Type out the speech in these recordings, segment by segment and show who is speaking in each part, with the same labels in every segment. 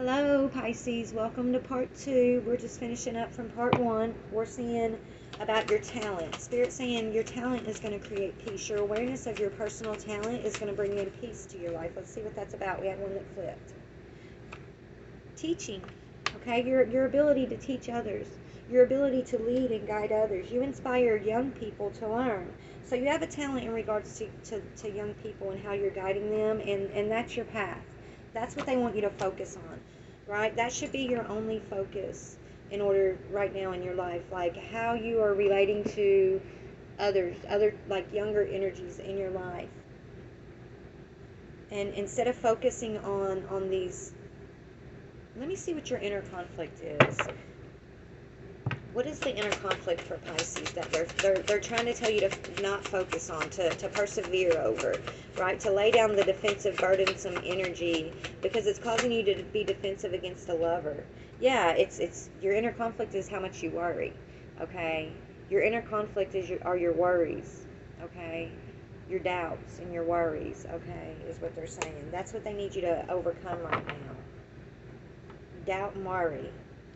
Speaker 1: Hello, Pisces. Welcome to part 2. We're just finishing up from part 1. We're seeing about your talent. Spirit saying your talent is going to create peace. Your awareness of your personal talent is going to bring in peace to your life. Let's see what that's about. We had one that flipped. Teaching. Okay, your ability to teach others. Your ability to lead and guide others. You inspire young people to learn. So you have a talent in regards to young people and how you're guiding them, and that's your path. That's what they want you to focus on, right? That should be your only focus in order right now in your life, like how you are relating to others, other like younger energies in your life. And instead of focusing on these, let me see what your inner conflict is. What is the inner conflict for Pisces that they're trying to tell you to not focus on, to persevere over, right? To lay down the defensive, burdensome energy because it's causing you to be defensive against a lover. Yeah, it's your inner conflict is how much you worry, okay? Your inner conflict are your worries, okay? Your doubts and your worries, okay, is what they're saying. That's what they need you to overcome right now. Doubt and worry.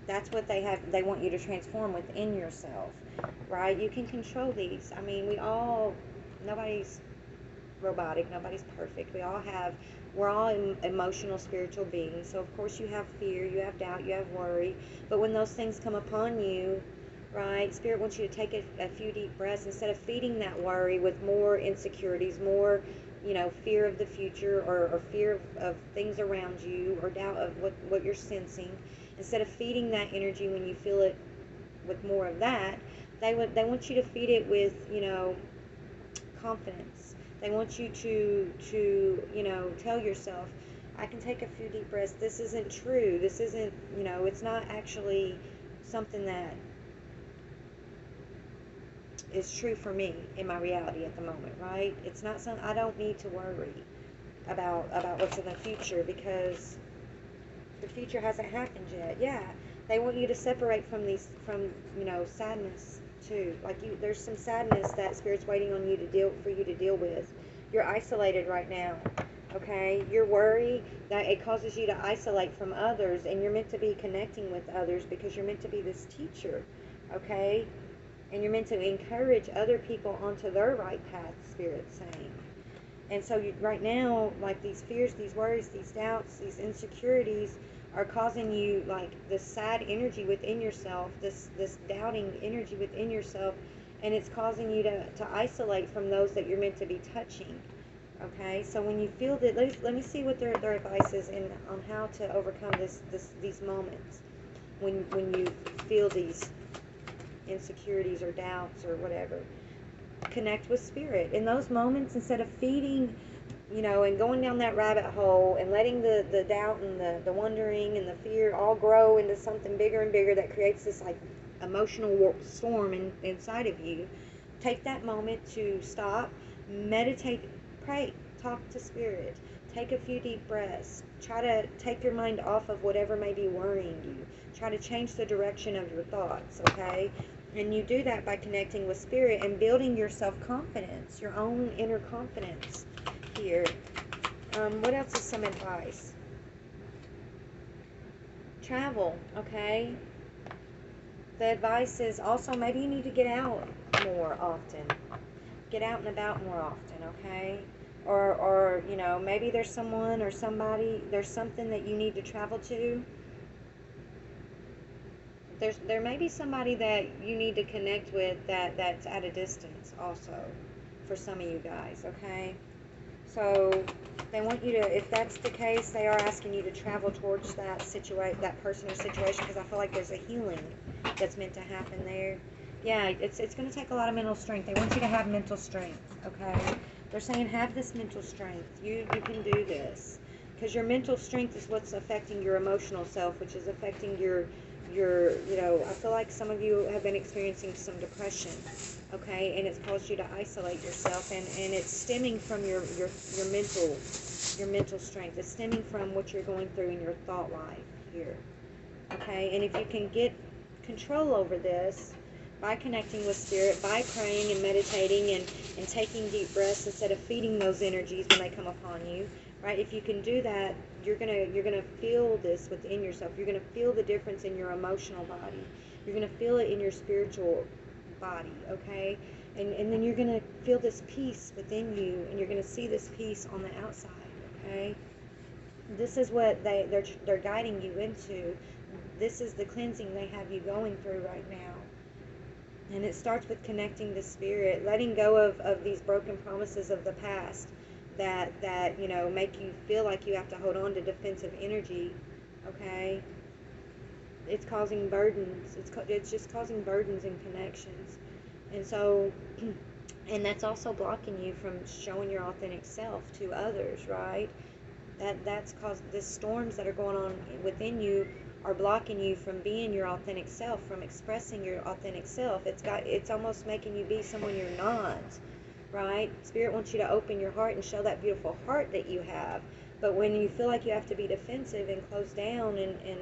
Speaker 1: That's what they want you to transform within yourself, right? You can control these. I mean, nobody's robotic, nobody's perfect. We're all emotional, spiritual beings. So of course you have fear, you have doubt, you have worry. But when those things come upon you, right, Spirit wants you to take a few deep breaths instead of feeding that worry with more insecurities, more, fear of the future or fear of things around you or doubt of what you're sensing. Instead of feeding that energy when you feel it with more of that, they want you to feed it with, confidence. They want you to tell yourself, I can take a few deep breaths. This isn't true. This isn't, it's not actually something that is true for me in my reality at the moment, right? It's not something, I don't need to worry about what's in the future because the future hasn't happened yet. Yeah, they want you to separate from sadness too. Like there's some sadness that Spirit's waiting on you to deal with. You're isolated right now, okay? Your worry that it causes you to isolate from others, and you're meant to be connecting with others because you're meant to be this teacher, okay? And you're meant to encourage other people onto their right path, Spirit's saying. And so right now, like these fears, these worries, these doubts, these insecurities are causing you like this sad energy within yourself, this doubting energy within yourself, and it's causing you to isolate from those that you're meant to be touching. Okay, so when you feel that, let me see what their advice is on how to overcome these moments when you feel these insecurities or doubts or whatever. Connect with Spirit in those moments instead of feeding, and going down that rabbit hole and letting the doubt and the wondering and the fear all grow into something bigger and bigger that creates this like emotional storm inside of you. Take that moment to stop, meditate, pray, talk to Spirit, take a few deep breaths, try to take your mind off of whatever may be worrying you, try to change the direction of your thoughts, okay? And you do that by connecting with Spirit and building your self-confidence, your own inner confidence here. What else is some advice? Travel, okay? The advice is also maybe you need to get out more often. Get out and about more often, okay? Or maybe there's someone or somebody, there's something that you need to travel to. There may be somebody that you need to connect with that's at a distance also for some of you guys, okay? So they want you to, if that's the case, they are asking you to travel towards that person or situation because I feel like there's a healing that's meant to happen there. Yeah, it's going to take a lot of mental strength. They want you to have mental strength, okay? They're saying have this mental strength. You can do this because your mental strength is what's affecting your emotional self, which is affecting your I feel like some of you have been experiencing some depression, okay, and it's caused you to isolate yourself, and it's stemming from your mental strength. It's stemming from what you're going through in your thought life here, okay? And if you can get control over this by connecting with Spirit, by praying and meditating and taking deep breaths instead of feeding those energies when they come upon you, right? If you can do that, you're gonna feel this within yourself. You're gonna feel the difference in your emotional body. You're gonna feel it in your spiritual body, okay? And then you're gonna feel this peace within you, and you're gonna see this peace on the outside, okay? This is what they're guiding you into. This is the cleansing they have you going through right now. And it starts with connecting the spirit, letting go of these broken promises of the past that make you feel like you have to hold on to defensive energy, okay? It's causing burdens. It's just causing burdens and connections. And so, and that's also blocking you from showing your authentic self to others, right? That's caused the storms that are going on within you are blocking you from being your authentic self, from expressing your authentic self. It's almost making you be someone you're not, right? Spirit wants you to open your heart and show that beautiful heart that you have. But when you feel like you have to be defensive and close down and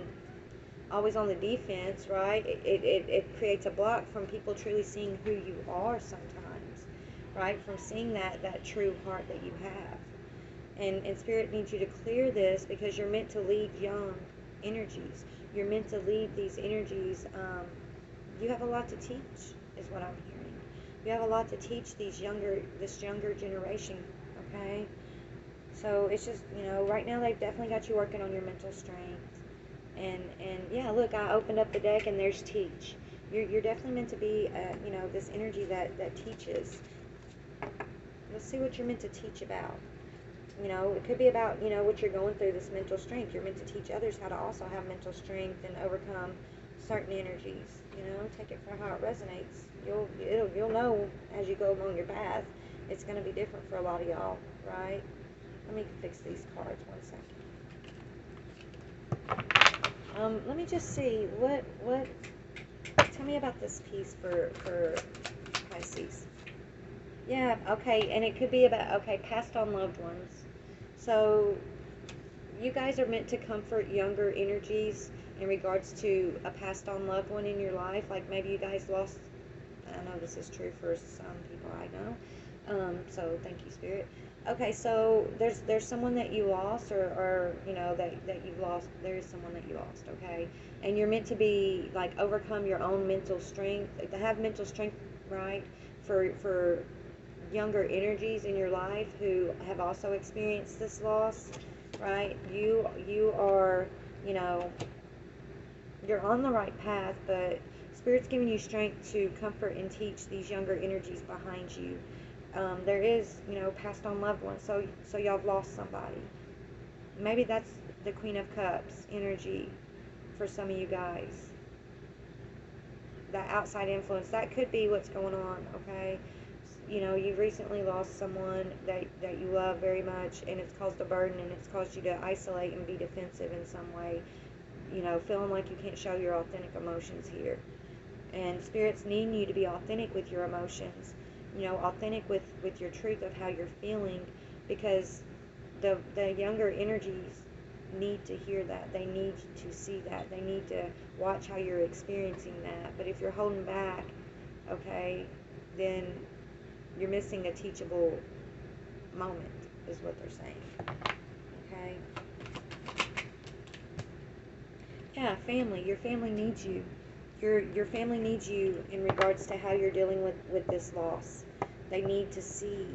Speaker 1: always on the defense, right, it creates a block from people truly seeing who you are sometimes, right? From seeing that true heart that you have. And Spirit needs you to clear this because you're meant to lead young energies. You're meant to lead these energies. You have a lot to teach, is what I'm hearing. You have a lot to teach this younger generation, okay? So it's just, right now they've definitely got you working on your mental strength. And yeah, look, I opened up the deck and there's teach. You're definitely meant to be, this energy that teaches. Let's see what you're meant to teach about. It could be about, what you're going through, this mental strength. You're meant to teach others how to also have mental strength and overcome certain energies. Take it for how it resonates. You'll know as you go along your path. It's going to be different for a lot of y'all, right? Let me fix these cards 1 second. Let me just see what. Tell me about this piece for Pisces. Yeah, okay, and it could be about, passed on loved ones. So, you guys are meant to comfort younger energies in regards to a passed on loved one in your life. Like maybe you guys lost, I know this is true for some people I know. So thank you, Spirit. Okay, so there's someone that you lost or that you've lost. There is someone that you lost, okay? And you're meant to be, like, overcome your own mental strength, to have mental strength, right, for younger energies in your life who have also experienced this loss, right? You are, you're on the right path, but Spirit's giving you strength to comfort and teach these younger energies behind you. There is, passed on loved ones, so y'all have lost somebody. Maybe that's the Queen of Cups energy for some of you guys. That outside influence, that could be what's going on, okay? You've recently lost someone that you love very much, and it's caused a burden, and it's caused you to isolate and be defensive in some way, feeling like you can't show your authentic emotions here. And Spirit's needing you to be authentic with your emotions, authentic with your truth of how you're feeling, because the younger energies need to hear that. They need to see that. They need to watch how you're experiencing that. But if you're holding back, okay, then you're missing a teachable moment, is what they're saying. Okay? Yeah, family. Your family needs you. Your family needs you in regards to how you're dealing with this loss. They need to see,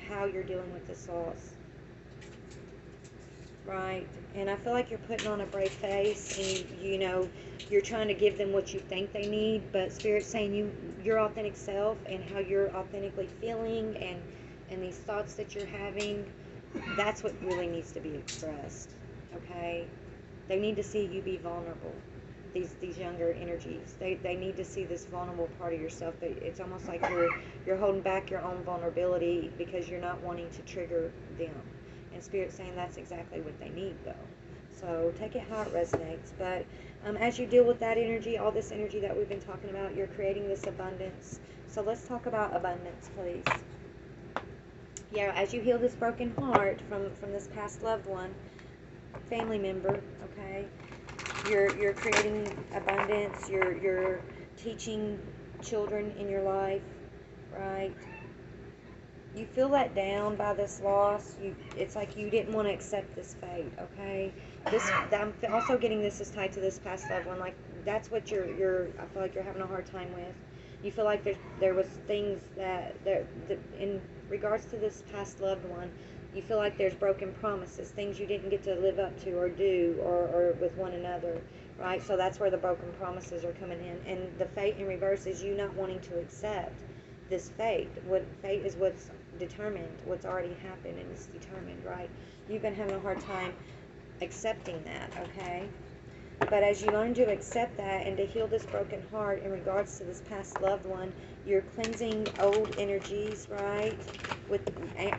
Speaker 1: how you're dealing with this loss. Right? And I feel like you're putting on a brave face, and you're trying to give them what you think they need, but Spirit's saying your authentic self and how you're authentically feeling and these thoughts that you're having, that's what really needs to be expressed. Okay? They need to see you be vulnerable. These younger energies, they need to see this vulnerable part of yourself. It's almost like you're holding back your own vulnerability because you're not wanting to trigger them. And Spirit's saying that's exactly what they need, though. So take it how it resonates. But as you deal with that energy, all this energy that we've been talking about, you're creating this abundance. So let's talk about abundance, please. Yeah, as you heal this broken heart from this past loved one, family member, okay? You're creating abundance. You're teaching children in your life, right? You feel let down by this loss. It's like you didn't want to accept this fate. Okay, I'm also getting this is tied to this past loved one. Like that's what you're. I feel like you're having a hard time with. You feel like there was things that in regards to this past loved one. You feel like there's broken promises, things you didn't get to live up to or do or with one another, right? So that's where the broken promises are coming in. And the fate in reverse is you not wanting to accept this fate. What fate is what's determined, what's already happened and it's determined, right? You've been having a hard time accepting that, okay? But as you learn to accept that and to heal this broken heart in regards to this past loved one, you're cleansing old energies, right? With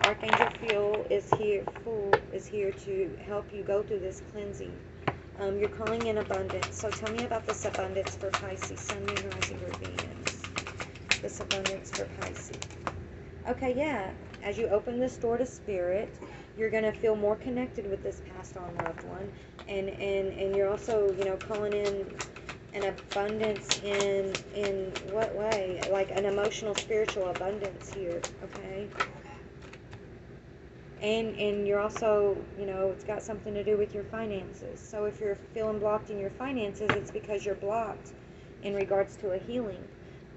Speaker 1: Archangel Fool is here to help you go through this cleansing. You're calling in abundance. So tell me about this abundance for Pisces, Sun, Moon, Rising, or Venus. This abundance for Pisces. Okay, yeah. As you open this door to Spirit, you're going to feel more connected with this passed on loved one. And you're also, you know, calling in an abundance in what way? Like an emotional, spiritual abundance here, okay? And you're also, you know, it's got something to do with your finances. So if you're feeling blocked in your finances, it's because you're blocked in regards to a healing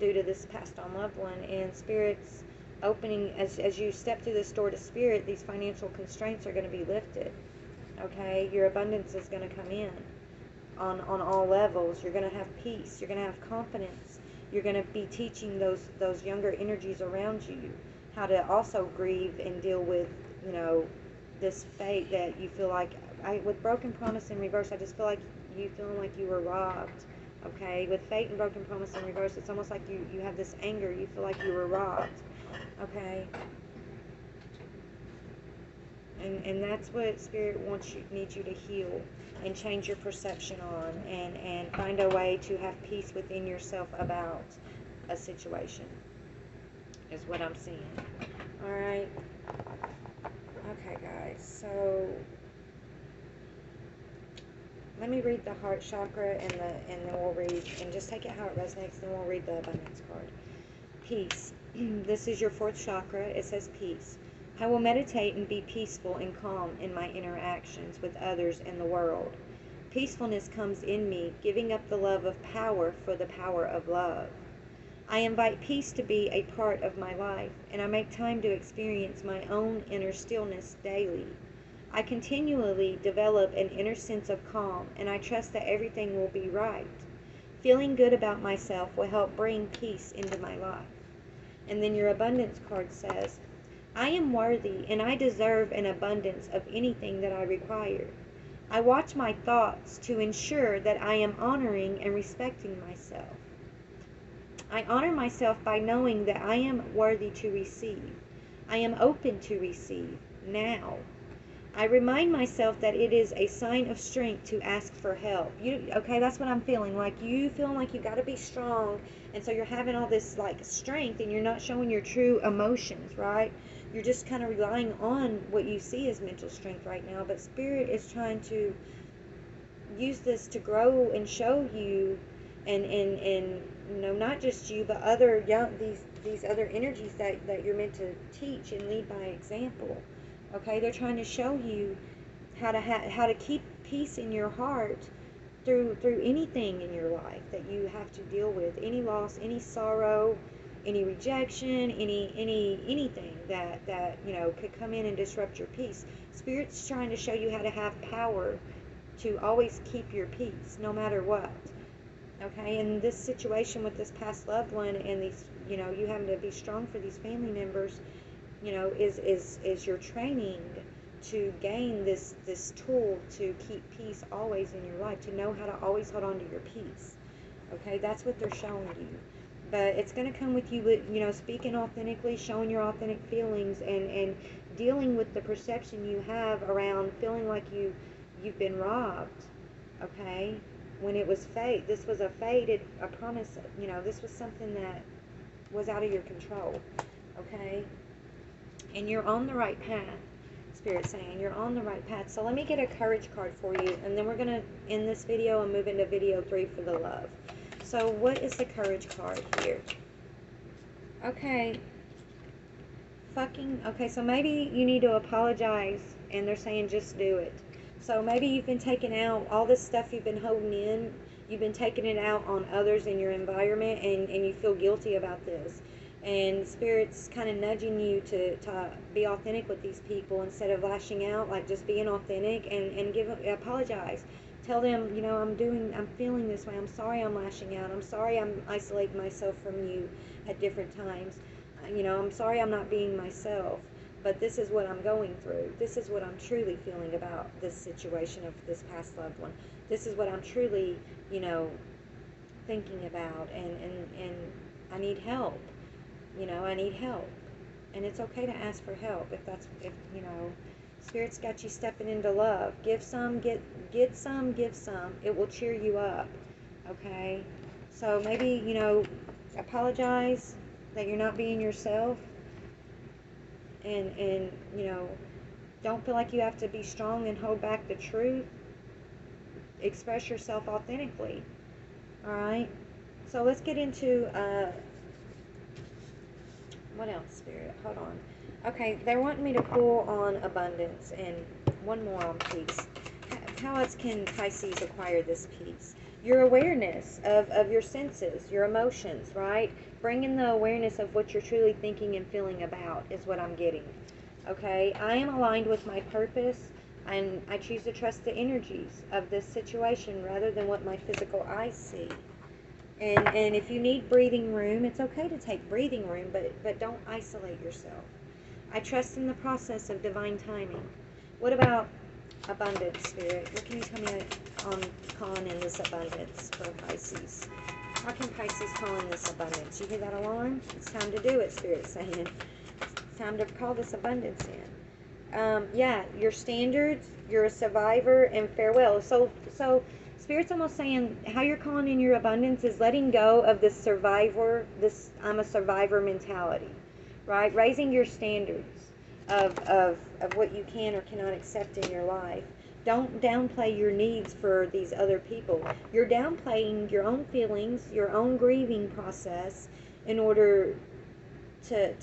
Speaker 1: due to this passed on loved one. And Spirit's opening, as you step through this door to Spirit, these financial constraints are going to be lifted. Okay, your abundance is going to come in on all levels. You're going to have peace. You're going to have confidence. You're going to be teaching those younger energies around you how to also grieve and deal with, you know, this fate that you feel like, with broken promise in reverse, I just feel like you feeling like you were robbed. Okay, with fate and broken promise in reverse, it's almost like you have this anger. You feel like you were robbed. Okay. And that's what Spirit needs you to heal and change your perception on, and find a way to have peace within yourself about a situation, is what I'm seeing. Alright. Okay, guys. So let me read the heart chakra and then we'll read, and just take it how it resonates, then we'll read the abundance card. Peace. This is your fourth chakra. It says peace. I will meditate and be peaceful and calm in my interactions with others and the world. Peacefulness comes in me, giving up the love of power for the power of love. I invite peace to be a part of my life, and I make time to experience my own inner stillness daily. I continually develop an inner sense of calm, and I trust that everything will be right. Feeling good about myself will help bring peace into my life. And then your abundance card says, I am worthy and I deserve an abundance of anything that I require. I watch my thoughts to ensure that I am honoring and respecting myself. I honor myself by knowing that I am worthy to receive. I am open to receive now. I remind myself that it is a sign of strength to ask for help. Okay, that's what I'm feeling. Like you feeling like you got to be strong, and so you're having all this like strength, and you're not showing your true emotions, right? You're just kind of relying on what you see as mental strength right now. But Spirit is trying to use this to grow and show you, and you know, not just you, but other these other energies that you're meant to teach and lead by example. Okay, they're trying to show you how to keep peace in your heart through anything in your life that you have to deal with, any loss, any sorrow, any rejection, anything that you know could come in and disrupt your peace. Spirit's trying to show you how to have power to always keep your peace no matter what. Okay, and this situation with this past loved one and these, you know, you having to be strong for these family members, you know, is your training to gain this tool to keep peace always in your life, to know how to always hold on to your peace. Okay, that's what they're showing you. But it's going to come with you, you know, speaking authentically, showing your authentic feelings, and dealing with the perception you have around feeling like you've been robbed. Okay, when it was fate, this was a promise, you know, this was something that was out of your control. Okay, and you're on the right path. Spirit's saying you're on the right path. So let me get a courage card for you, and then we're going to end this video and move into video 3 for the love. So what is the courage card here? Okay, Okay, so maybe you need to apologize, and they're saying just do it. So maybe you've been taking out all this stuff you've been holding in, you've been taking it out on others in your environment, and you feel guilty about this. And Spirit's kind of nudging you to be authentic with these people instead of lashing out, like just being authentic and apologize. Tell them, I'm feeling this way. I'm sorry I'm lashing out. I'm sorry I'm isolating myself from you at different times. I'm sorry I'm not being myself, but this is what I'm going through. This is what I'm truly feeling about this situation of this past loved one. This is what I'm truly, thinking about, and I need help. I need help. And it's okay to ask for help if Spirit's got you stepping into love. Give some, get some, give some. It will cheer you up. Okay? So maybe, apologize that you're not being yourself, and don't feel like you have to be strong and hold back the truth. Express yourself authentically. All right? So let's get into what else, Spirit? Hold on. Okay, they're wanting me to pull on abundance and one more on peace. How else can Pisces acquire this peace? Your awareness of your senses, your emotions, right? Bring in the awareness of what you're truly thinking and feeling about is what I'm getting. Okay? I am aligned with my purpose, and I choose to trust the energies of this situation rather than what my physical eyes see. And if you need breathing room, it's okay to take breathing room, but don't isolate yourself. I trust in the process of divine timing. What about abundance, Spirit? What can you tell me on calling in this abundance for Pisces? How can Pisces call in this abundance? You hear that alarm? It's time to do it, Spirit's saying. It's time to call this abundance in. Yeah, your standards, you're a survivor, and farewell. So Spirit's almost saying how you're calling in your abundance is letting go of this survivor, this I'm a survivor mentality, right? Raising your standards of what you can or cannot accept in your life. Don't downplay your needs for these other people. You're downplaying your own feelings, your own grieving process in order to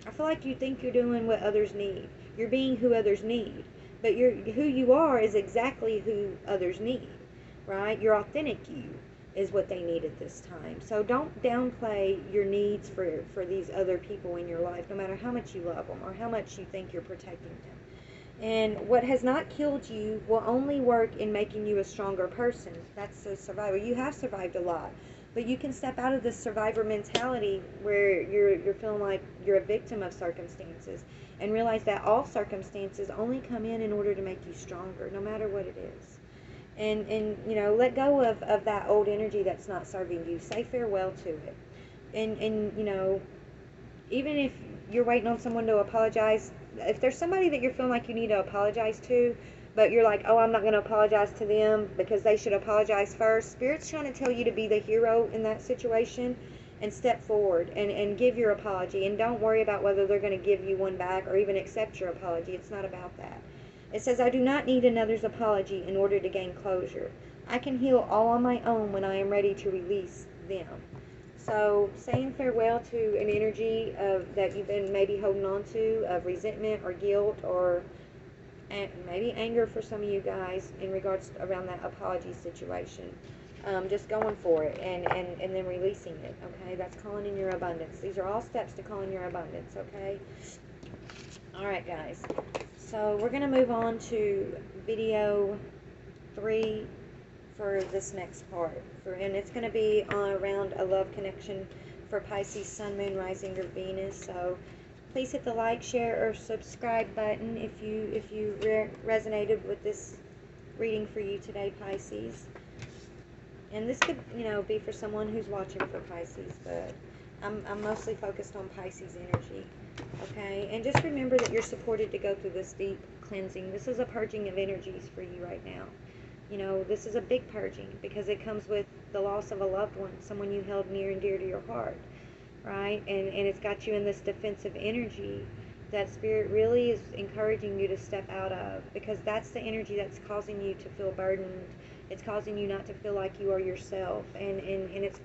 Speaker 1: I feel like you think you're doing what others need. You're being who others need. But who you are is exactly who others need, right? Your authentic you is what they need at this time. So don't downplay your needs for these other people in your life, no matter how much you love them or how much you think you're protecting them. And what has not killed you will only work in making you a stronger person. That's the survivor. You have survived a lot. But you can step out of this survivor mentality where you're feeling like you're a victim of circumstances and realize that all circumstances only come in order to make you stronger, no matter what it is. And let go of that old energy that's not serving you. Say farewell to it. And even if you're waiting on someone to apologize, if there's somebody that you're feeling like you need to apologize to, but you're like, oh, I'm not going to apologize to them because they should apologize first. Spirit's trying to tell you to be the hero in that situation and step forward and give your apology. And don't worry about whether they're going to give you one back or even accept your apology. It's not about that. It says, I do not need another's apology in order to gain closure. I can heal all on my own when I am ready to release them. So saying farewell to an energy that you've been maybe holding on to of resentment or guilt or maybe anger for some of you guys in regards around that apology situation. Just going for it and then releasing it, okay? That's calling in your abundance. These are all steps to call in your abundance, okay? All right, guys. So we're going to move on to video 3 for this next part. And it's going to be around a love connection for Pisces, Sun, Moon, Rising, or Venus. So please hit the like, share, or subscribe button if you resonated with this reading for you today, Pisces. And this could, be for someone who's watching for Pisces, but I'm mostly focused on Pisces energy, okay? And just remember that you're supported to go through this deep cleansing. This is a purging of energies for you right now. This is a big purging because it comes with the loss of a loved one, someone you held near and dear to your heart. Right? And it's got you in this defensive energy that Spirit really is encouraging you to step out of, because that's the energy that's causing you to feel burdened. It's causing you not to feel like you are yourself, and it's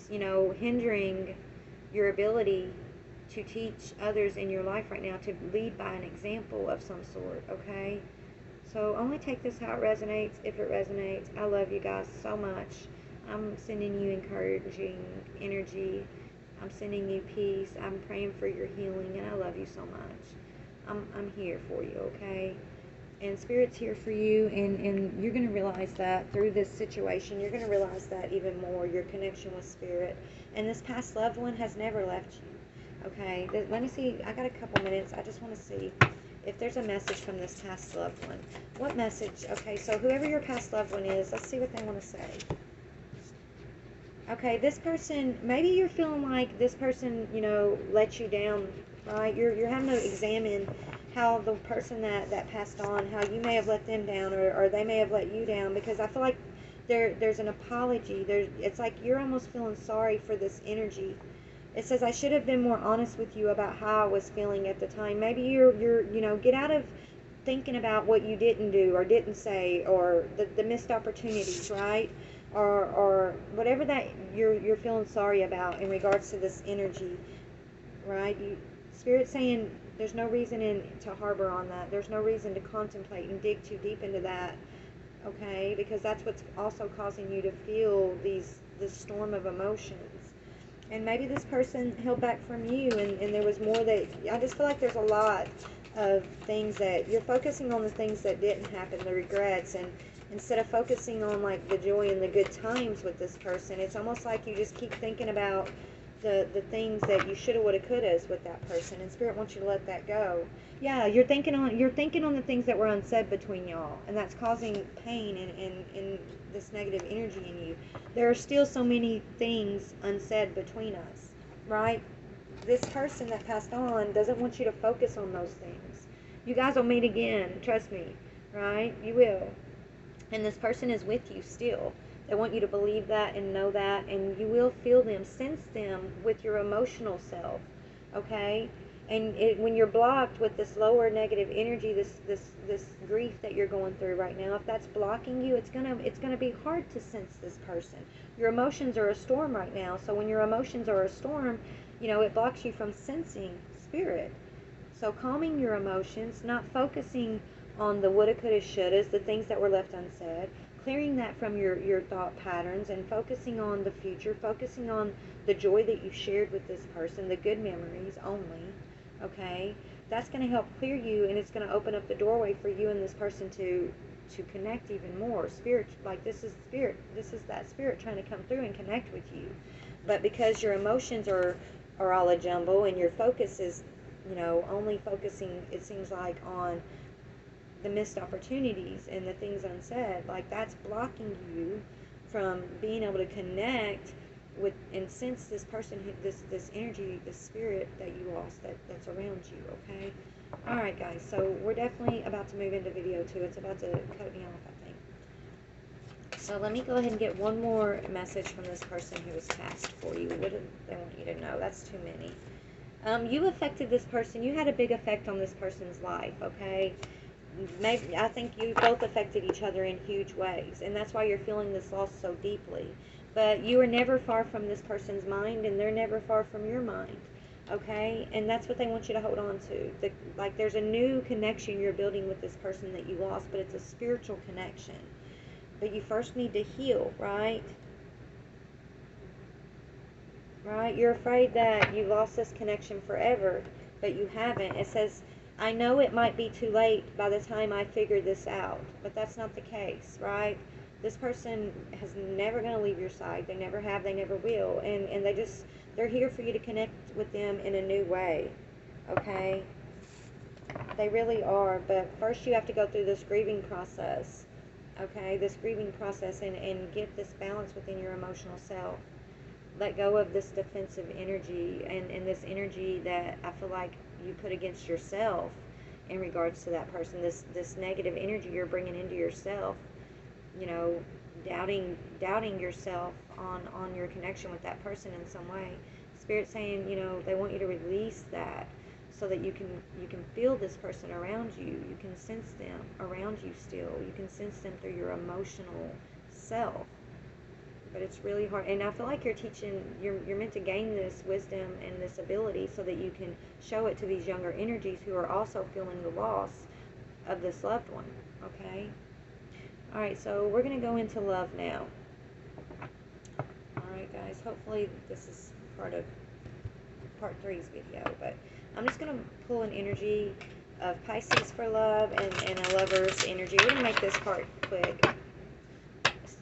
Speaker 1: hindering your ability to teach others in your life right now, to lead by an example of some sort, okay? So only take this how it resonates, if it resonates. I love you guys so much. I'm sending you encouraging energy. I'm sending you peace. I'm praying for your healing, and I love you so much. I'm here for you, okay? And Spirit's here for you, and you're going to realize that through this situation. You're going to realize that even more, your connection with Spirit. And this past loved one has never left you, okay? Let me see. I got a couple minutes. I just want to see if there's a message from this past loved one. What message? Okay, so whoever your past loved one is, let's see what they want to say. Okay, this person, maybe you're feeling like this person, you know, let you down, right? You're having to examine how the person that passed on, how you may have let them down, or they may have let you down, because I feel like there's an apology. It's like you're almost feeling sorry for this energy. It says, I should have been more honest with you about how I was feeling at the time. Maybe you're you know, get out of thinking about what you didn't do or didn't say, or the missed opportunities, right? Or whatever that you're feeling sorry about in regards to this energy, right? Spirit's saying there's no reason to harbor on that. There's no reason to contemplate and dig too deep into that, okay? Because that's what's also causing you to feel this storm of emotions. And maybe this person held back from you, and there was more that, I just feel like there's a lot of things that you're focusing on, the things that didn't happen, the regrets, and instead of focusing on like the joy and the good times with this person, it's almost like you just keep thinking about the things that you shoulda, woulda, couldas with that person, and Spirit wants you to let that go. Yeah, you're thinking on the things that were unsaid between y'all, and that's causing pain and this negative energy in you. There are still so many things unsaid between us, right? This person that passed on doesn't want you to focus on those things. You guys will meet again, trust me, right? You will. And this person is with you still. They want you to believe that and know that, and you will feel them, sense them with your emotional self, okay? And when you're blocked with this lower negative energy, this grief that you're going through right now, if that's blocking you, it's gonna be hard to sense this person. Your emotions are a storm right now, so when your emotions are a storm, you know, it blocks you from sensing Spirit. So calming your emotions, not focusing on the woulda, coulda, shouldas, the things that were left unsaid, clearing that from your thought patterns, and focusing on the future, focusing on the joy that you shared with this person, the good memories only, okay? That's going to help clear you, and it's going to open up the doorway for you and this person to connect even more. Spirit, like this is that Spirit trying to come through and connect with you. But because your emotions are all a jumble, and your focus is, you know, only focusing, it seems like, on the missed opportunities and the things unsaid, like that's blocking you from being able to connect with and sense this person, this energy, this Spirit that you lost, that's around you, okay? All right, guys, so we're definitely about to move into video 2. It's about to cut me off, I think. So let me go ahead and get one more message from this person who was passed for you. What do they want you to know? That's too many. You affected this person. You had a big effect on this person's life, okay? Maybe, I think you both affected each other in huge ways, and that's why you're feeling this loss so deeply. But you are never far from this person's mind, and they're never far from your mind, okay? And that's what they want you to hold on to. Like there's a new connection you're building with this person that you lost, but it's a spiritual connection. But you first need to heal, right? Right? You're afraid that you lost this connection forever, but you haven't. It says, I know it might be too late by the time I figure this out, but that's not the case, right? This person is never going to leave your side. They never have, they never will. And they're here for you to connect with them in a new way, okay? They really are, but first you have to go through this grieving process, okay? This grieving process, and get this balance within your emotional self. Let go of this defensive energy and this energy that I feel like you put against yourself in regards to that person. This negative energy you're bringing into yourself, you know, doubting yourself on your connection with that person in some way. Spirit saying, you know, they want you to release that so that you can feel this person around you. You can sense them around you still. You can sense them through your emotional self. But it's really hard, and I feel like you're meant to gain this wisdom and this ability so that you can show it to these younger energies who are also feeling the loss of this loved one. Okay. All right, so we're going to go into love now. All right, guys, hopefully this is part of part 3's video, but I'm just going to pull an energy of Pisces for love and a lover's energy. We're going to make this part quick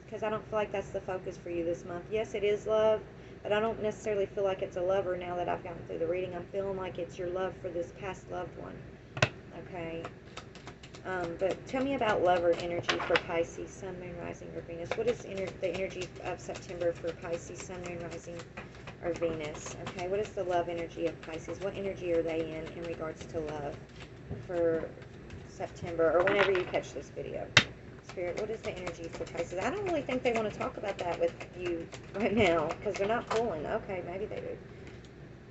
Speaker 1: because I don't feel like that's the focus for you this month. Yes, it is love, but I don't necessarily feel like it's a lover now that I've gotten through the reading. I'm feeling like it's your love for this past loved one. Okay. But tell me about lover energy for Pisces, Sun, Moon, Rising, or Venus. What is the energy of September for Pisces, Sun, Moon, Rising, or Venus? Okay, what is the love energy of Pisces? What energy are they in regards to love for September, or whenever you catch this video? Spirit, what is the energy for Pisces? I don't really think they want to talk about that with you right now because they're not pulling. Okay, maybe they do.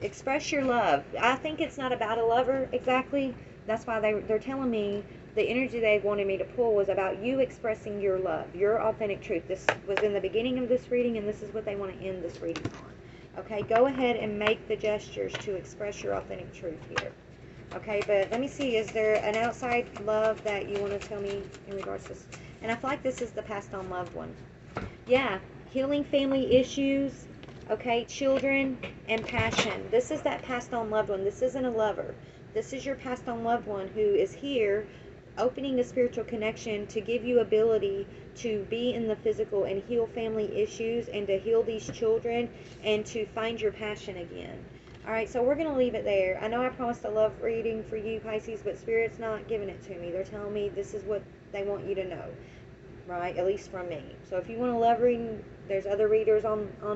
Speaker 1: Express your love. I think it's not about a lover exactly. That's why they're telling me the energy they wanted me to pull was about you expressing your love, your authentic truth. This was in the beginning of this reading, and this is what they want to end this reading on. Okay, go ahead and make the gestures to express your authentic truth here. Okay, but let me see, is there an outside love that you want to tell me in regards to this? And I feel like this is the passed on loved one. Yeah, healing family issues, okay, children, and passion. This is that passed on loved one. This isn't a lover. This is your passed on loved one who is here opening a spiritual connection to give you ability to be in the physical and heal family issues and to heal these children and to find your passion again. All right, so we're going to leave it there. I know I promised a love reading for you, Pisces, but Spirit's not giving it to me. They're telling me this is what they want you to know, right? At least from me. So if you want a love reading, there's other readers on